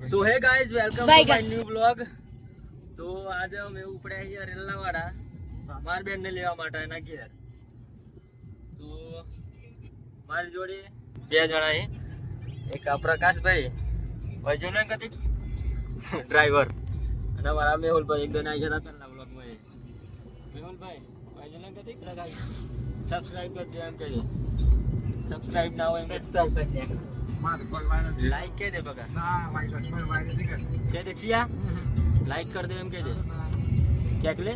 So hey guys, welcome to my new vlog. તો આજે અમે ઉપડ્યા છીએ રેલાવાડા માર બેન ને લેવા માટે એના ઘેર. તો મારી જોડે બે જણા છે, એક પ્રકાશભાઈ વજન કદી ડ્રાઈવર અને મારા મેહુલભાઈ એક દન આવી ગયા હતા વ્લોગમાં. મેહુલભાઈ વજન કદી પ્રકાશ સબસ્ક્રાઇબ કરી દે એમ કહેજે. સબસ્ક્રાઇબ ના હોય સબસ્ક્રાઇબ કરી દે. लाइक कह दे बगा कह दे चिया लाइक कर दे एम कह दे क्या ले.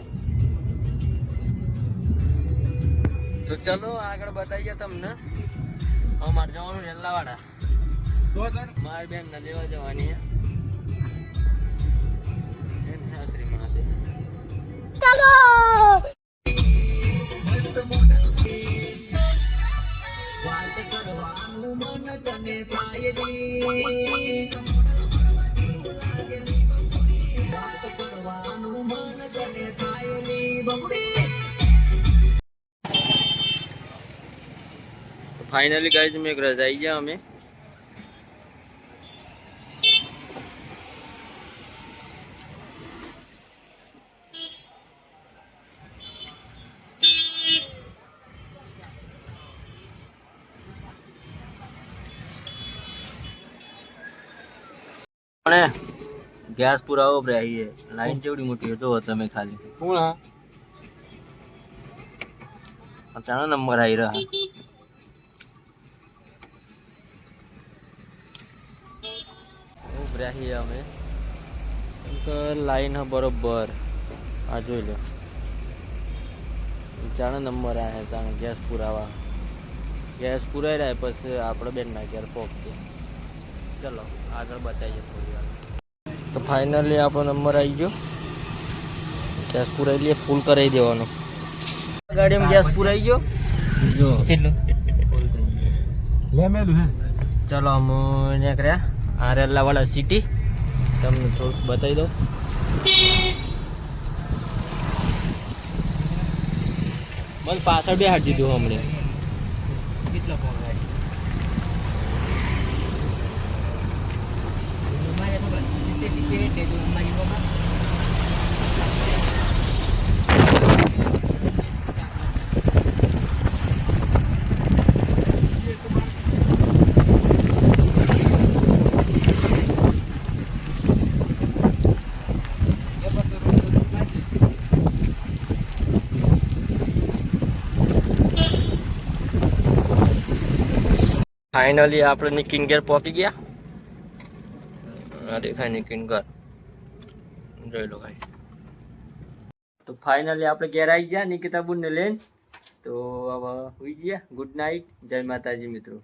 तो चलो આગળ બતાઈએ તમને. અમાર જવાનું રેલાવાડા તો સર માર બેન ને લેવા જવાની છે એન સાસરી માટે. ચલો મસ્ત મોટા વાત કરવાનું મન તને થાય રી વાત કરવાનું મન તને થાય રી બમડી. ફાઇનલી ગાઈઝ મેં એક રજાઈ ગયા અમે. गैस पूरा हो रही है. लाइन चेवड़ी मोटी जो તમે ખાલી કોણ હા અચાનક નંબર આવી રહ્યા ઉભરાહી અમે તો લાઈન હ બરોબર આ જોઈ લો. અચાનક નંબર આવે તાણે ગેસ પુરાવા ગેસ પુરાઈ રહ્યા પછી આપણે બેન ના ઘેર પહોંચીએ. ચલો આગળ બતાવીએ થોડી વાર. તો ફાઇનલી આપણો નંબર આવી ગયો. ગેસ પુરાઈ લઈએ, ફૂલ કરાવી દેવાનો. ગાડીમાં ગેસ પુરાઈ ગયો જો કેટલું લે મેલું હે. ચલો અમે નીકળ્યા આ રેલાવાડા સિટી. તમને થોડુંક બતાવી દઉં. મને પાછળ બે હાથ દીધું હમણાં. કેટલો ફાઇનલી આપણે નિકિન ઘેર પહોંચી ગયા. આ દેખાય નિકિન ઘર જોઈ લો ભાઈ. તો ફાઇનલી આપણે ઘેર આવી ગયા નિકિતા બુન ને લઈને. તો હવે સુઈ ગયા. ગુડ નાઇટ, જય માતાજી મિત્રો.